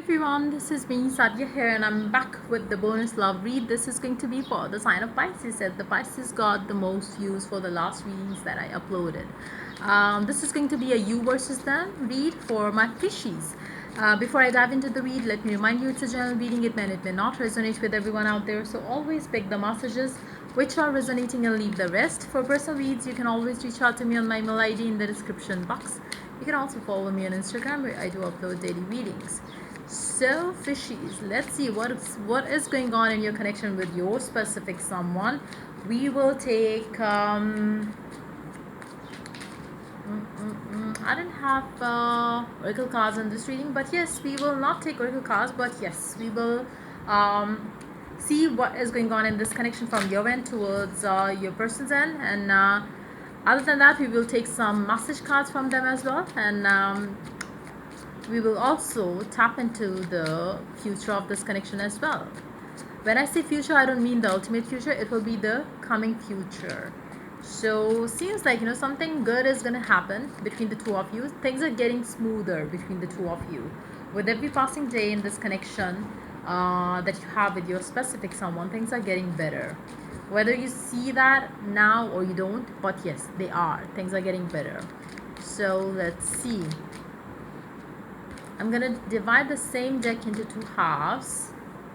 everyone, this is me Sadia here, and I'm back with the bonus love read. This is going to be for the sign of Pisces. Said the Pisces got the most views for the last readings that I uploaded. This is going to be a you versus them read for my fishies. Before I dive into the read, let me remind you it's a general reading. It may not resonate with everyone out there, so always pick the messages which are resonating and leave the rest. For personal reads, you can always reach out to me on my email ID in the description box. You can also follow me on Instagram where I do upload daily readings. So fishies, let's see what is going on in your connection with your specific someone. We will take I didn't have oracle cards in this reading, but yes, we will not take oracle cards, but yes, we will see what is going on in this connection from your end towards your person's end, and other than that, we will take some message cards from them as well, and we will also tap into the future of this connection as well. When I say future, I don't mean the ultimate future, it will be the coming future. So seems like something good is gonna happen between the two of you. Things are getting smoother between the two of you with every passing day in this connection that you have with your specific someone. Things are getting better, whether you see that now or you don't, but yes, they are. Things are getting better. So let's see. I'm gonna divide the same deck into two halves.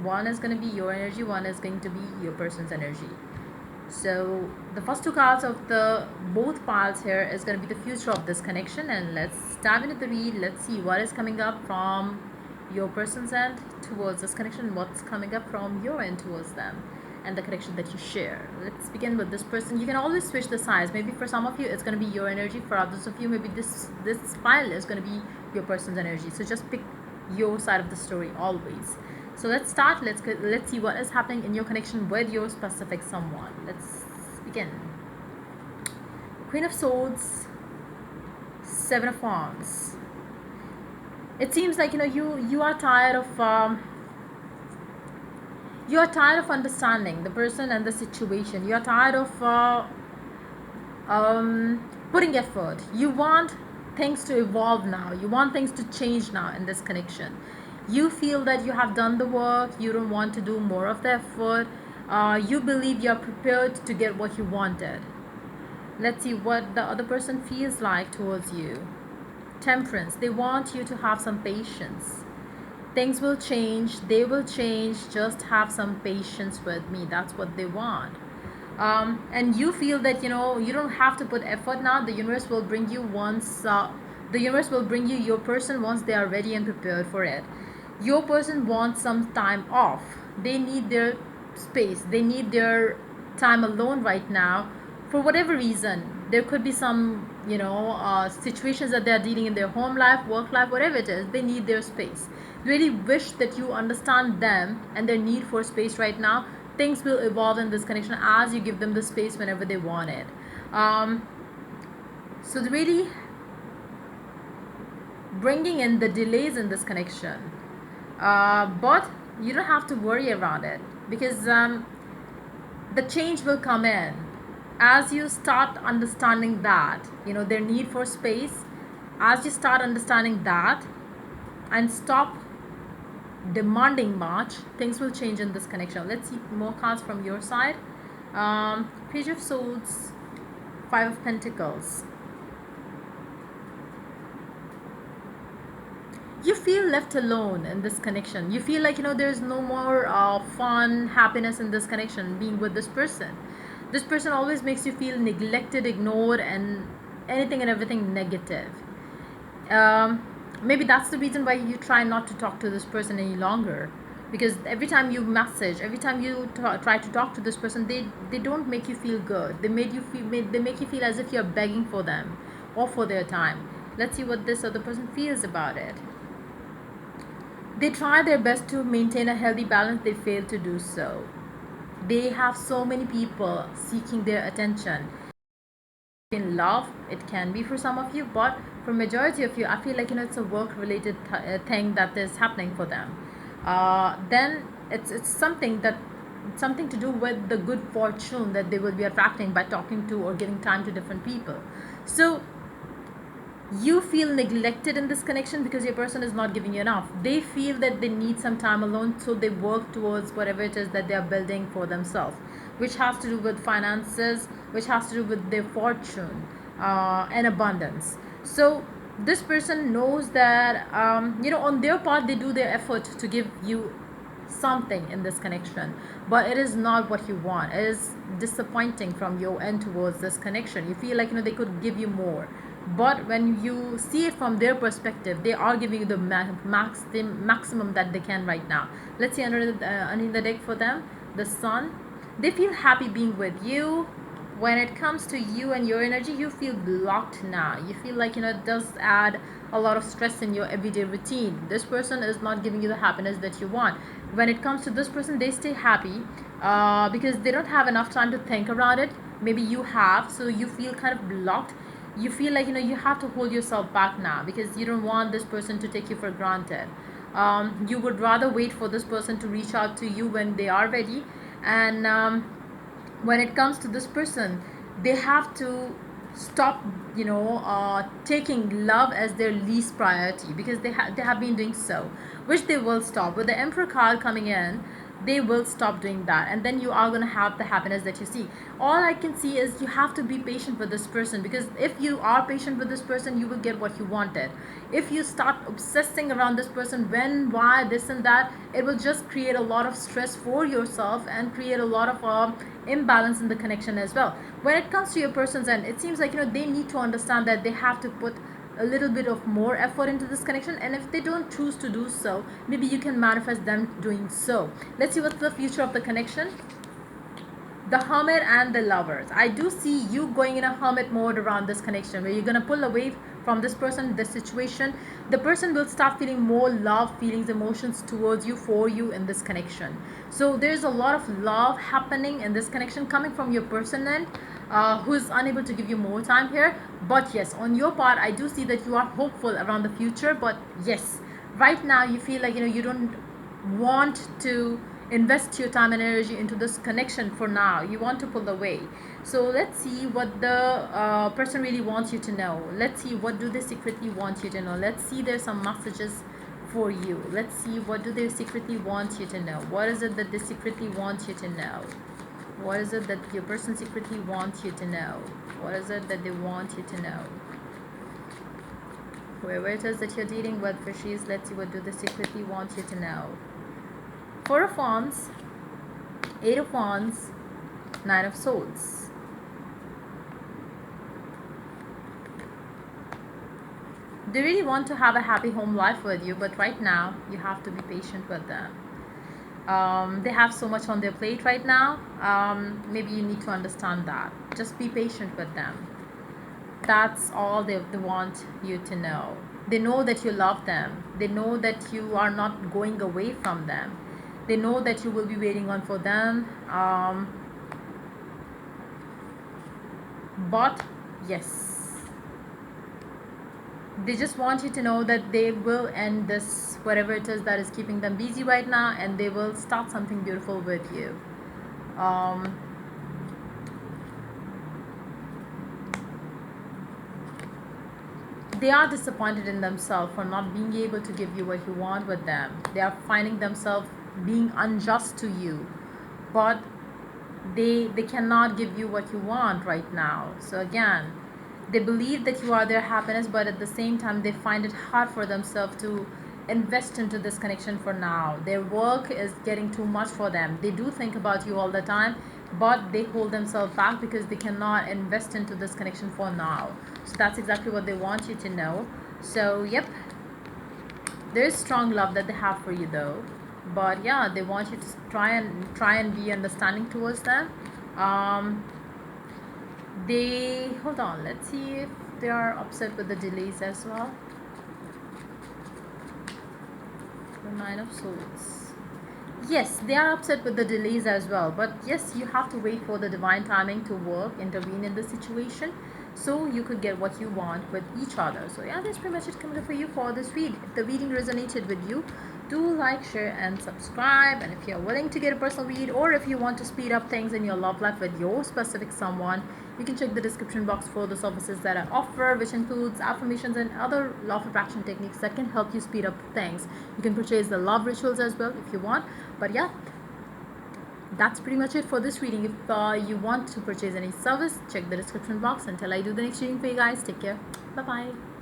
One is going to be your energy, one is going to be your person's energy. So the first two cards of the both piles here is going to be the future of this connection, and let's dive into the read. Let's see what is coming up from your person's end towards this connection, what's coming up from your end towards them, and the connection that you share. Let's begin with this person. You can always switch the sides. Maybe for some of you it's going to be your energy, for others of you maybe this pile is going to be your person's energy. So just pick your side of the story always. So let's start. Let's see what is happening in your connection with your specific someone. Let's begin. Queen of Swords, Seven of Wands. It seems like you are tired of understanding the person and the situation. You are tired of putting effort. You want things to evolve now. You want things to change now in this connection. You feel that you have done the work. You don't want to do more of the effort. You believe you're prepared to get what you wanted. Let's see what the other person feels like towards you. Temperance. They want you to have some patience. Things will change. They will change. Just have some patience with me. That's what they want. And you feel that you don't have to put effort now. The universe will bring you your person once they are ready and prepared for it. Your person wants some time off. They need their space. They need their time alone right now for whatever reason. There could be some situations that they are dealing in their home life, work life, whatever it is. They need their space. Really wish that you understand them and their need for space right now. Things will evolve in this connection as you give them the space whenever they want it. So really bringing in the delays in this connection, but you don't have to worry about it, because the change will come in as you start understanding that their need for space. As you start understanding that and stop demanding much, things will change in this connection. Let's see more cards from your side. Page of Swords, Five of Pentacles. You feel left alone in this connection. You feel like there's no more fun, happiness in this connection being with this person. This person always makes you feel neglected, ignored, and anything and everything negative. Maybe that's the reason why you try not to talk to this person any longer, because every time you message, every time you try to talk to this person, they don't make you feel good. They make you feel as if you're begging for them or for their time. Let's see what this other person feels about it. They try their best to maintain a healthy balance. They fail to do so. They have so many people seeking their attention. In love, it can be for some of you, but for majority of you, I feel like it's a work related thing that is happening for them. Then it's something to do with the good fortune that they will be attracting by talking to or giving time to different people. So You feel neglected in this connection because your person is not giving you enough. They feel that they need some time alone, so they work towards whatever it is that they are building for themselves, which has to do with finances, which has to do with their fortune, and abundance. So this person knows that, on their part, they do their effort to give you something in this connection, but it is not what you want. It is disappointing from your end towards this connection. You feel like, they could give you more, but when you see it from their perspective, they are giving you the the maximum that they can right now. Let's see under the deck for them, the sun. They feel happy being with you. When it comes to you and your energy, you feel blocked now. You feel like, it does add a lot of stress in your everyday routine. This person is not giving you the happiness that you want. When it comes to this person, they stay happy because they don't have enough time to think around it. Maybe you have, so you feel kind of blocked. You feel like, you have to hold yourself back now because you don't want this person to take you for granted. You would rather wait for this person to reach out to you when they are ready. And when it comes to this person, they have to stop, taking love as their least priority, because they have been doing so, which they will stop with the Emperor card coming in. They will stop doing that, and then you are going to have the happiness that you see. All I can see is you have to be patient with this person, because if you are patient with this person, you will get what you wanted. If you start obsessing around this person, when, why, this and that, it will just create a lot of stress for yourself and create a lot of imbalance in the connection as well. When it comes to your person's end, it seems like, they need to understand that they have to put a little bit of more effort into this connection, and if they don't choose to do so, maybe you can manifest them doing so. Let's see what's the future of the connection. The Hermit and the Lovers. I do see you going in a hermit mode around this connection, where you're going to pull away from this person, this situation. The person will start feeling more love, feelings, emotions towards you, for you in this connection. So there's a lot of love happening in this connection coming from your person end, who's unable to give you more time here. But yes, on your part, I do see that you are hopeful around the future. But yes, right now you feel like, you don't want to invest your time and energy into this connection for now. You want to pull away. So let's see what the person really wants you to know. Let's see what do they secretly want you to know. Let's see, there's some messages for you. Let's see what do they secretly want you to know. What is it that they secretly want you to know? What is it that your person secretly wants you to know? What is it that they want you to know? Whoever it is that you're dealing with, fishies, let's see what do they secretly want you to know. Four of Wands, Eight of Wands, Nine of Swords. They really want to have a happy home life with you, but right now you have to be patient with them. They have so much on their plate right now. Maybe you need to understand that. Just be patient with them. That's all they want you to know. They know that you love them. They know that you are not going away from them. They know that you will be waiting on for them. But yes, they just want you to know that they will end this, whatever it is that is keeping them busy right now, and they will start something beautiful with you. They are disappointed in themselves for not being able to give you what you want with them. They are finding themselves being unjust to you, but they cannot give you what you want right now. So again, they believe that you are their happiness, but at the same time they find it hard for themselves to invest into this connection for now. Their work is getting too much for them. They do think about you all the time, but they hold themselves back because they cannot invest into this connection for now. So that's exactly what they want you to know. So yep, there is strong love that they have for you though, but yeah, they want you to try and be understanding towards them. They, hold on, let's see if they are upset with the delays as well. The Nine of Swords. Yes, they are upset with the delays as well, but yes, you have to wait for the divine timing to work, intervene in the situation, so you could get what you want with each other. So yeah, that's pretty much it coming up for you for this read. If the reading resonated with you, do like, share and subscribe. And if you're willing to get a personal read, or if you want to speed up things in your love life with your specific someone, You can check the description box for the services that I offer, which includes affirmations and other law of attraction techniques that can help you speed up things. You can purchase the love rituals as well if you want. But yeah, that's pretty much it for this reading. If you want to purchase any service, check the description box. Until I do the next reading for you guys, take care. Bye bye.